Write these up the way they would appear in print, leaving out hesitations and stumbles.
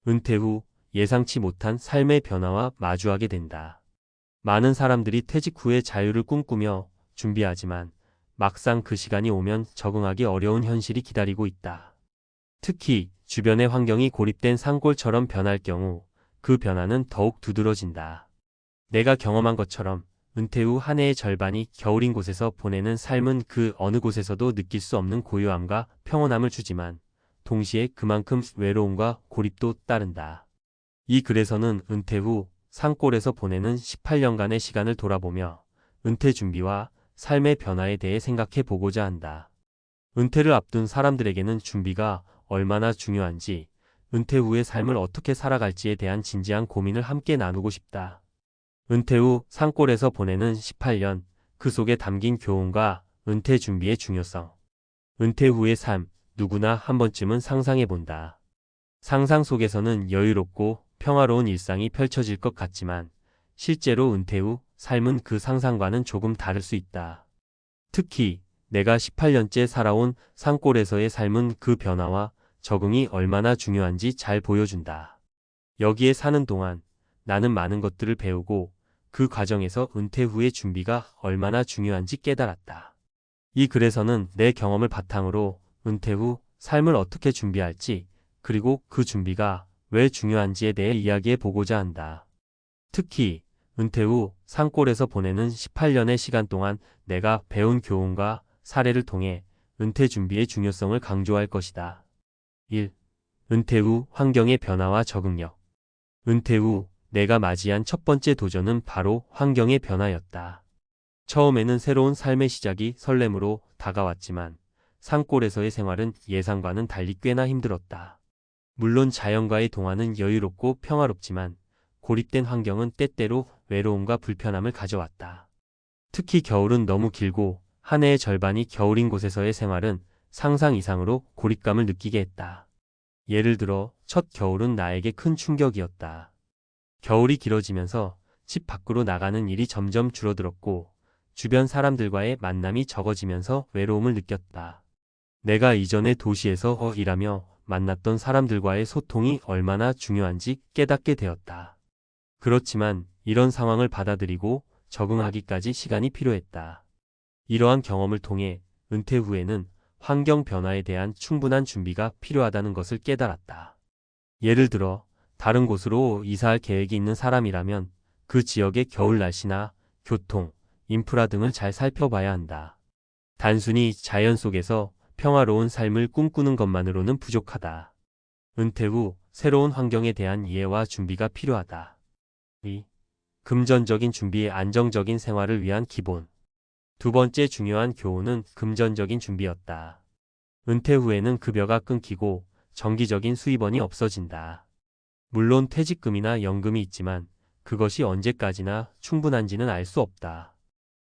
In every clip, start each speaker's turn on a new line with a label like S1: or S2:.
S1: 은퇴 후 예상치 못한 삶의 변화와 마주하게 된다. 많은 사람들이 퇴직 후의 자유를 꿈꾸며 준비하지만 막상 그 시간이 오면 적응하기 어려운 현실이 기다리고 있다. 특히 주변의 환경이 고립된 산골처럼 변할 경우 그 변화는 더욱 두드러진다. 내가 경험한 것처럼 은퇴 후 한 해의 절반이 겨울인 곳에서 보내는 삶은 그 어느 곳에서도 느낄 수 없는 고요함과 평온함을 주지만 동시에 그만큼 외로움과 고립도 따른다. 이 글에서는 은퇴 후 산골에서 보내는 18년간의 시간을 돌아보며 은퇴 준비와 삶의 변화에 대해 생각해 보고자 한다. 은퇴를 앞둔 사람들에게는 준비가 얼마나 중요한지, 은퇴 후의 삶을 어떻게 살아갈지에 대한 진지한 고민을 함께 나누고 싶다. 은퇴 후 산골에서 보내는 18년, 그 속에 담긴 교훈과 은퇴 준비의 중요성. 은퇴 후의 삶, 누구나 한 번쯤은 상상해 본다. 상상 속에서는 여유롭고 평화로운 일상이 펼쳐질 것 같지만 실제로 은퇴 후 삶은 그 상상과는 조금 다를 수 있다. 특히 내가 18년째 살아온 산골에서의 삶은 그 변화와 적응이 얼마나 중요한지 잘 보여준다. 여기에 사는 동안 나는 많은 것들을 배우고 그 과정에서 은퇴 후의 준비가 얼마나 중요한지 깨달았다. 이 글에서는 내 경험을 바탕으로 은퇴 후 삶을 어떻게 준비할지, 그리고 그 준비가 왜 중요한지에 대해 이야기해 보고자 한다. 특히 은퇴 후 산골에서 보내는 18년의 시간 동안 내가 배운 교훈과 사례를 통해 은퇴 준비의 중요성을 강조할 것이다. 1. 은퇴 후 환경의 변화와 적응력. 은퇴 후 내가 맞이한 첫 번째 도전은 바로 환경의 변화였다. 처음에는 새로운 삶의 시작이 설렘으로 다가왔지만 산골에서의 생활은 예상과는 달리 꽤나 힘들었다. 물론 자연과의 동화는 여유롭고 평화롭지만 고립된 환경은 때때로 외로움과 불편함을 가져왔다. 특히 겨울은 너무 길고 한 해의 절반이 겨울인 곳에서의 생활은 상상 이상으로 고립감을 느끼게 했다. 예를 들어 첫 겨울은 나에게 큰 충격이었다. 겨울이 길어지면서 집 밖으로 나가는 일이 점점 줄어들었고 주변 사람들과의 만남이 적어지면서 외로움을 느꼈다. 내가 이전에 도시에서 일하며 만났던 사람들과의 소통이 얼마나 중요한지 깨닫게 되었다. 그렇지만 이런 상황을 받아들이고 적응하기까지 시간이 필요했다. 이러한 경험을 통해 은퇴 후에는 환경 변화에 대한 충분한 준비가 필요하다는 것을 깨달았다. 예를 들어 다른 곳으로 이사할 계획이 있는 사람이라면 그 지역의 겨울 날씨나 교통, 인프라 등을 잘 살펴봐야 한다. 단순히 자연 속에서 평화로운 삶을 꿈꾸는 것만으로는 부족하다. 은퇴 후 새로운 환경에 대한 이해와 준비가 필요하다. 2. 금전적인 준비의 안정적인 생활을 위한 기본. 두 번째 중요한 교훈은 금전적인 준비였다. 은퇴 후에는 급여가 끊기고 정기적인 수입원이 없어진다. 물론 퇴직금이나 연금이 있지만 그것이 언제까지나 충분한지는 알 수 없다.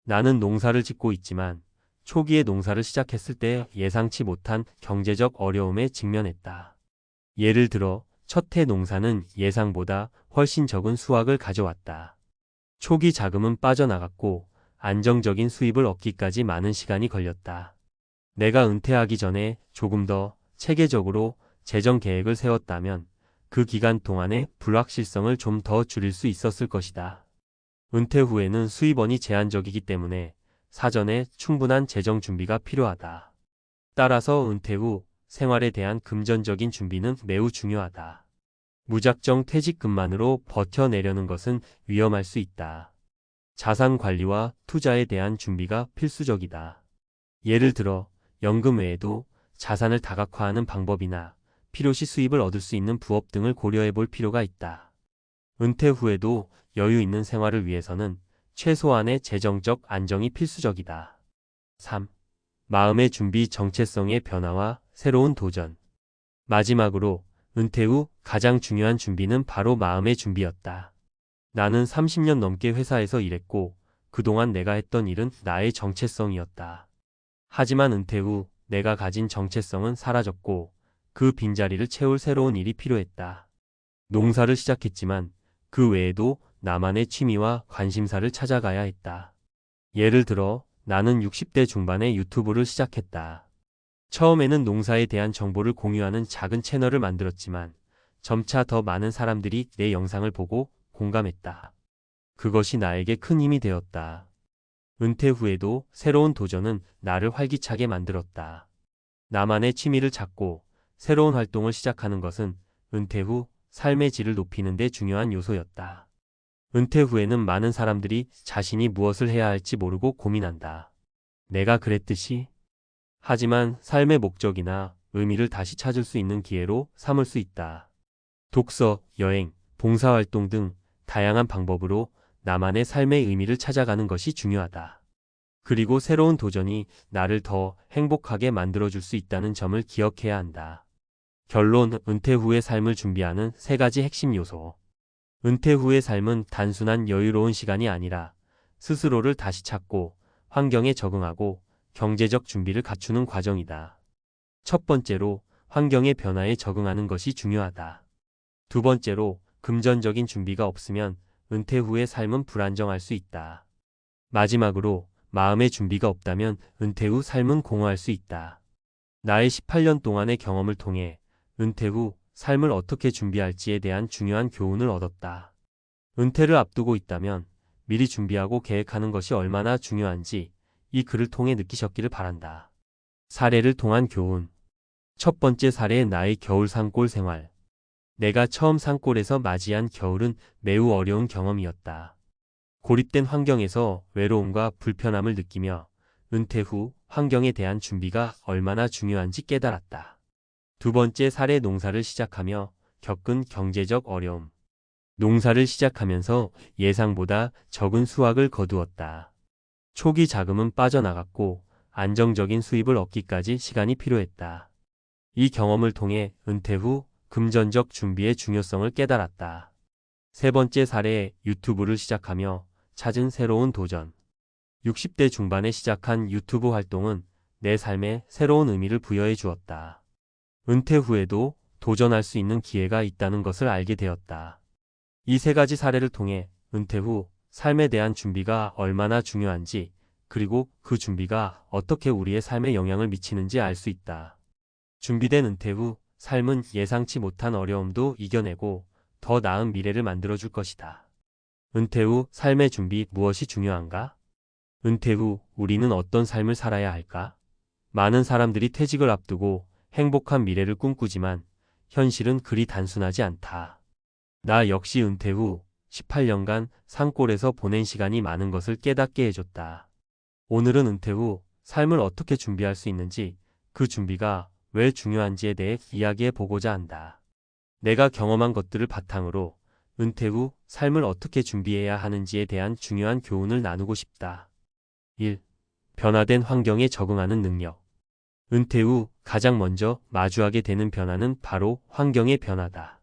S1: 나는 농사를 짓고 있지만 초기에 농사를 시작했을 때 예상치 못한 경제적 어려움에 직면했다. 예를 들어 첫 해 농사는 예상보다 훨씬 적은 수확을 가져왔다. 초기 자금은 빠져나갔고 안정적인 수입을 얻기까지 많은 시간이 걸렸다. 내가 은퇴하기 전에 조금 더 체계적으로 재정 계획을 세웠다면 그 기간 동안의 불확실성을 좀 더 줄일 수 있었을 것이다. 은퇴 후에는 수입원이 제한적이기 때문에 사전에 충분한 재정 준비가 필요하다. 따라서 은퇴 후 생활에 대한 금전적인 준비는 매우 중요하다. 무작정 퇴직금만으로 버텨내려는 것은 위험할 수 있다. 자산 관리와 투자에 대한 준비가 필수적이다. 예를 들어 연금 외에도 자산을 다각화하는 방법이나 필요시 수입을 얻을 수 있는 부업 등을 고려해 볼 필요가 있다. 은퇴 후에도 여유 있는 생활을 위해서는 최소한의 재정적 안정이 필수적이다. 3. 마음의 준비, 정체성의 변화와 새로운 도전. 마지막으로 은퇴 후 가장 중요한 준비는 바로 마음의 준비였다. 나는 30년 넘게 회사에서 일했고 그동안 내가 했던 일은 나의 정체성이었다. 하지만 은퇴 후 내가 가진 정체성은 사라졌고 그 빈자리를 채울 새로운 일이 필요했다. 농사를 시작했지만 그 외에도 나만의 취미와 관심사를 찾아가야 했다. 예를 들어 나는 60대 중반에 유튜브를 시작했다. 처음에는 농사에 대한 정보를 공유하는 작은 채널을 만들었지만 점차 더 많은 사람들이 내 영상을 보고 공감했다. 그것이 나에게 큰 힘이 되었다. 은퇴 후에도 새로운 도전은 나를 활기차게 만들었다. 나만의 취미를 찾고 새로운 활동을 시작하는 것은 은퇴 후 삶의 질을 높이는 데 중요한 요소였다. 은퇴 후에는 많은 사람들이 자신이 무엇을 해야 할지 모르고 고민한다. 내가 그랬듯이. 하지만 삶의 목적이나 의미를 다시 찾을 수 있는 기회로 삼을 수 있다. 독서, 여행, 봉사활동 등 다양한 방법으로 나만의 삶의 의미를 찾아가는 것이 중요하다. 그리고 새로운 도전이 나를 더 행복하게 만들어줄 수 있다는 점을 기억해야 한다. 결론, 은퇴 후의 삶을 준비하는 3가지 핵심 요소. 은퇴 후의 삶은 단순한 여유로운 시간이 아니라 스스로를 다시 찾고 환경에 적응하고 경제적 준비를 갖추는 과정이다. 첫 번째로, 환경의 변화에 적응하는 것이 중요하다. 두 번째로, 금전적인 준비가 없으면 은퇴 후의 삶은 불안정할 수 있다. 마지막으로, 마음의 준비가 없다면 은퇴 후 삶은 공허할 수 있다. 나의 18년 동안의 경험을 통해 은퇴 후 삶을 어떻게 준비할지에 대한 중요한 교훈을 얻었다. 은퇴를 앞두고 있다면 미리 준비하고 계획하는 것이 얼마나 중요한지 이 글을 통해 느끼셨기를 바란다. 사례를 통한 교훈. 첫 번째 사례의 나의 겨울 산골 생활. 내가 처음 산골에서 맞이한 겨울은 매우 어려운 경험이었다. 고립된 환경에서 외로움과 불편함을 느끼며 은퇴 후 환경에 대한 준비가 얼마나 중요한지 깨달았다. 두 번째 사례, 농사를 시작하며 겪은 경제적 어려움. 농사를 시작하면서 예상보다 적은 수확을 거두었다. 초기 자금은 빠져나갔고 안정적인 수입을 얻기까지 시간이 필요했다. 이 경험을 통해 은퇴 후 금전적 준비의 중요성을 깨달았다. 세 번째 사례, 유튜브를 시작하며 찾은 새로운 도전. 60대 중반에 시작한 유튜브 활동은 내 삶에 새로운 의미를 부여해 주었다. 은퇴 후에도 도전할 수 있는 기회가 있다는 것을 알게 되었다. 이 3가지 사례를 통해 은퇴 후 삶에 대한 준비가 얼마나 중요한지, 그리고 그 준비가 어떻게 우리의 삶에 영향을 미치는지 알 수 있다. 준비된 은퇴 후 삶은 예상치 못한 어려움도 이겨내고 더 나은 미래를 만들어줄 것이다. 은퇴 후 삶의 준비, 무엇이 중요한가? 은퇴 후 우리는 어떤 삶을 살아야 할까? 많은 사람들이 퇴직을 앞두고 행복한 미래를 꿈꾸지만 현실은 그리 단순하지 않다. 나 역시 은퇴 후 18년간 산골에서 보낸 시간이 많은 것을 깨닫게 해줬다. 오늘은 은퇴 후 삶을 어떻게 준비할 수 있는지, 그 준비가 왜 중요한지에 대해 이야기해 보고자 한다. 내가 경험한 것들을 바탕으로 은퇴 후 삶을 어떻게 준비해야 하는지에 대한 중요한 교훈을 나누고 싶다. 1. 변화된 환경에 적응하는 능력. 은퇴 후 가장 먼저 마주하게 되는 변화는 바로 환경의 변화다.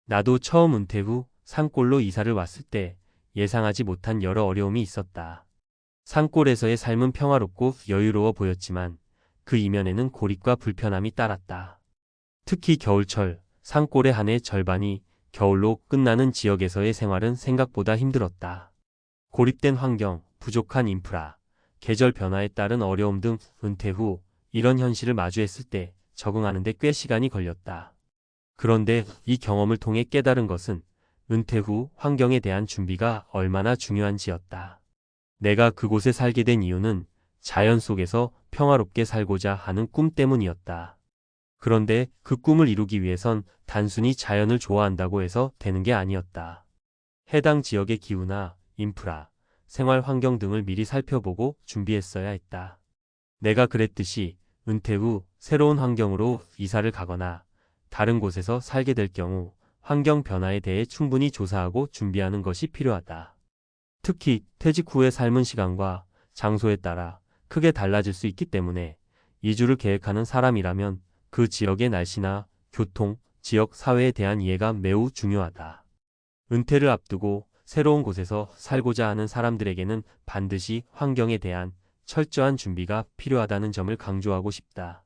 S1: 나도 처음 은퇴 후 산골로 이사를 왔을 때 예상하지 못한 여러 어려움이 있었다. 산골에서의 삶은 평화롭고 여유로워 보였지만 그 이면에는 고립과 불편함이 따랐다. 특히 겨울철, 산골의 한 해 절반이 겨울로 끝나는 지역에서의 생활은 생각보다 힘들었다. 고립된 환경, 부족한 인프라, 계절 변화에 따른 어려움 등 은퇴 후 이런 현실을 마주했을 때 적응하는 데 꽤 시간이 걸렸다. 그런데 이 경험을 통해 깨달은 것은 은퇴 후 환경에 대한 준비가 얼마나 중요한지였다. 내가 그곳에 살게 된 이유는 자연 속에서 평화롭게 살고자 하는 꿈 때문이었다. 그런데 그 꿈을 이루기 위해선 단순히 자연을 좋아한다고 해서 되는 게 아니었다. 해당 지역의 기후나 인프라, 생활 환경 등을 미리 살펴보고 준비했어야 했다. 내가 그랬듯이 은퇴 후 새로운 환경으로 이사를 가거나 다른 곳에서 살게 될 경우 환경 변화에 대해 충분히 조사하고 준비하는 것이 필요하다. 특히 퇴직 후의 삶은 시간과 장소에 따라 크게 달라질 수 있기 때문에 이주를 계획하는 사람이라면 그 지역의 날씨나 교통, 지역 사회에 대한 이해가 매우 중요하다. 은퇴를 앞두고 새로운 곳에서 살고자 하는 사람들에게는 반드시 환경에 대한 철저한 준비가 필요하다는 점을 강조하고 싶다.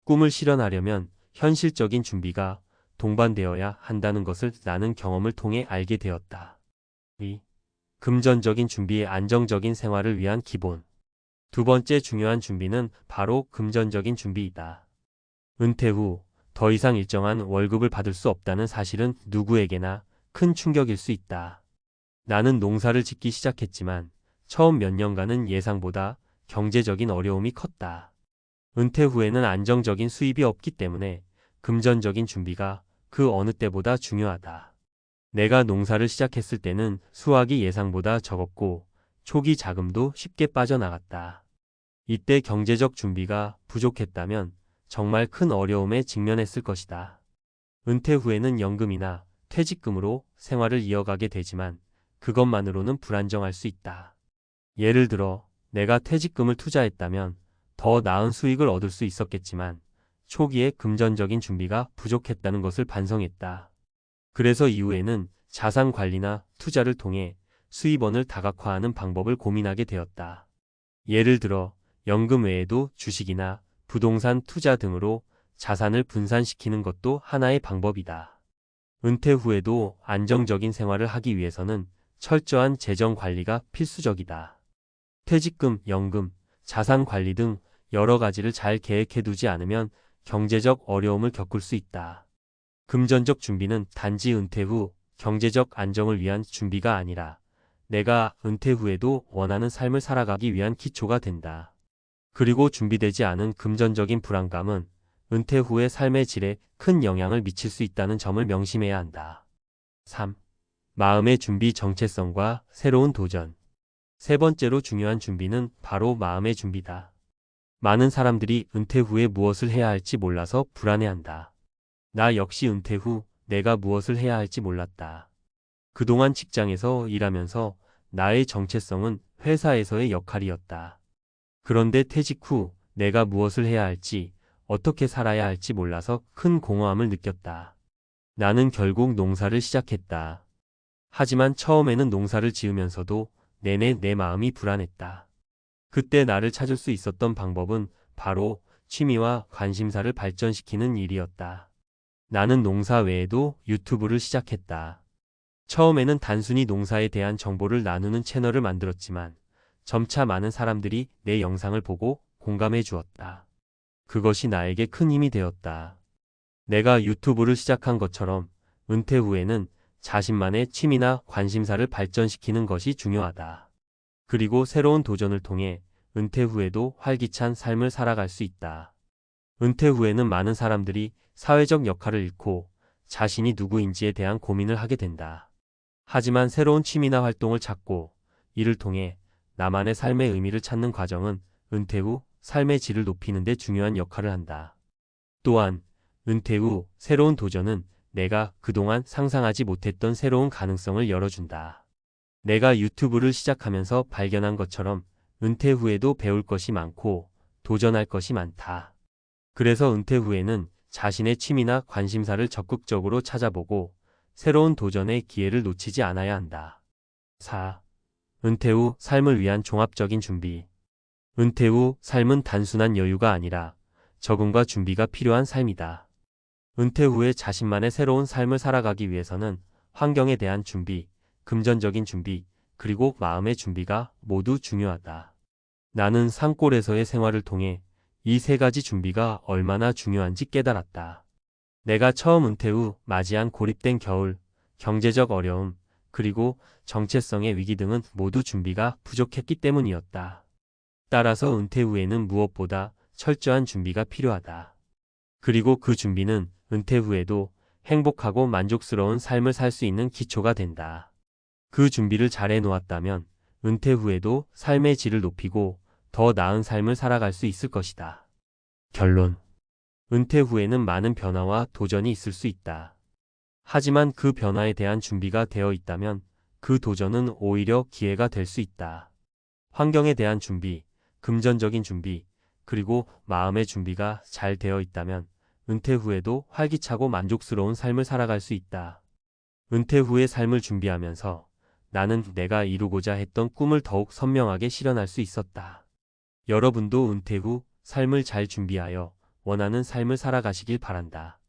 S1: 꿈을 실현하려면 현실적인 준비가 동반되어야 한다는 것을 나는 경험을 통해 알게 되었다. 2. 금전적인 준비의 안정적인 생활을 위한 기본. 두 번째 중요한 준비는 바로 금전적인 준비이다. 은퇴 후 더 더 이상 일정한 월급을 받을 수 없다는 사실은 누구에게나 큰 충격일 수 있다. 나는 농사를 짓기 시작했지만 처음 몇 년간은 예상보다 경제적인 어려움이 컸다. 은퇴 후에는 안정적인 수입이 없기 때문에 금전적인 준비가 그 어느 때보다 중요하다. 내가 농사를 시작했을 때는 수확이 예상보다 적었고 초기 자금도 쉽게 빠져나갔다. 이때 경제적 준비가 부족했다면 정말 큰 어려움에 직면했을 것이다. 은퇴 후에는 연금이나 퇴직금으로 생활을 이어가게 되지만 그것만으로는 불안정할 수 있다. 예를 들어 내가 퇴직금을 투자했다면 더 나은 수익을 얻을 수 있었겠지만 초기에 금전적인 준비가 부족했다는 것을 반성했다. 그래서 이후에는 자산 관리나 투자를 통해 수입원을 다각화하는 방법을 고민하게 되었다. 예를 들어 연금 외에도 주식이나 부동산 투자 등으로 자산을 분산시키는 것도 하나의 방법이다. 은퇴 후에도 안정적인 생활을 하기 위해서는 철저한 재정 관리가 필수적이다. 퇴직금, 연금, 자산 관리 등 여러 가지를 잘 계획해두지 않으면 경제적 어려움을 겪을 수 있다. 금전적 준비는 단지 은퇴 후 경제적 안정을 위한 준비가 아니라 내가 은퇴 후에도 원하는 삶을 살아가기 위한 기초가 된다. 그리고 준비되지 않은 금전적인 불안감은 은퇴 후의 삶의 질에 큰 영향을 미칠 수 있다는 점을 명심해야 한다. 3. 마음의 준비 정체성과 새로운 도전. 세 번째로 중요한 준비는 바로 마음의 준비다. 많은 사람들이 은퇴 후에 무엇을 해야 할지 몰라서 불안해한다. 나 역시 은퇴 후 내가 무엇을 해야 할지 몰랐다. 그동안 직장에서 일하면서 나의 정체성은 회사에서의 역할이었다. 그런데 퇴직 후 내가 무엇을 해야 할지, 어떻게 살아야 할지 몰라서 큰 공허함을 느꼈다. 나는 결국 농사를 시작했다. 하지만 처음에는 농사를 지으면서도 내내 내 마음이 불안했다. 그때 나를 찾을 수 있었던 방법은 바로 취미와 관심사를 발전시키는 일이었다. 나는 농사 외에도 유튜브를 시작했다. 처음에는 단순히 농사에 대한 정보를 나누는 채널을 만들었지만 점차 많은 사람들이 내 영상을 보고 공감해 주었다. 그것이 나에게 큰 힘이 되었다. 내가 유튜브를 시작한 것처럼 은퇴 후에는 자신만의 취미나 관심사를 발전시키는 것이 중요하다. 그리고 새로운 도전을 통해 은퇴 후에도 활기찬 삶을 살아갈 수 있다. 은퇴 후에는 많은 사람들이 사회적 역할을 잃고 자신이 누구인지에 대한 고민을 하게 된다. 하지만 새로운 취미나 활동을 찾고 이를 통해 나만의 삶의 의미를 찾는 과정은 은퇴 후 삶의 질을 높이는 데 중요한 역할을 한다. 또한 은퇴 후 새로운 도전은 내가 그동안 상상하지 못했던 새로운 가능성을 열어준다. 내가 유튜브를 시작하면서 발견한 것처럼 은퇴 후에도 배울 것이 많고 도전할 것이 많다. 그래서 은퇴 후에는 자신의 취미나 관심사를 적극적으로 찾아보고 새로운 도전의 기회를 놓치지 않아야 한다. 4. 은퇴 후 삶을 위한 종합적인 준비. 은퇴 후 삶은 단순한 여유가 아니라 적응과 준비가 필요한 삶이다. 은퇴 후에 자신만의 새로운 삶을 살아가기 위해서는 환경에 대한 준비, 금전적인 준비, 그리고 마음의 준비가 모두 중요하다. 나는 산골에서의 생활을 통해 이 세 가지 준비가 얼마나 중요한지 깨달았다. 내가 처음 은퇴 후 맞이한 고립된 겨울, 경제적 어려움, 그리고 정체성의 위기 등은 모두 준비가 부족했기 때문이었다. 따라서 은퇴 후에는 무엇보다 철저한 준비가 필요하다. 그리고 그 준비는 은퇴 후에도 행복하고 만족스러운 삶을 살 수 있는 기초가 된다. 그 준비를 잘 해놓았다면 은퇴 후에도 삶의 질을 높이고 더 나은 삶을 살아갈 수 있을 것이다. 결론. 은퇴 후에는 많은 변화와 도전이 있을 수 있다. 하지만 그 변화에 대한 준비가 되어 있다면 그 도전은 오히려 기회가 될 수 있다. 환경에 대한 준비, 금전적인 준비, 그리고 마음의 준비가 잘 되어 있다면 은퇴 후에도 활기차고 만족스러운 삶을 살아갈 수 있다. 은퇴 후의 삶을 준비하면서 나는 내가 이루고자 했던 꿈을 더욱 선명하게 실현할 수 있었다. 여러분도 은퇴 후 삶을 잘 준비하여 원하는 삶을 살아가시길 바란다.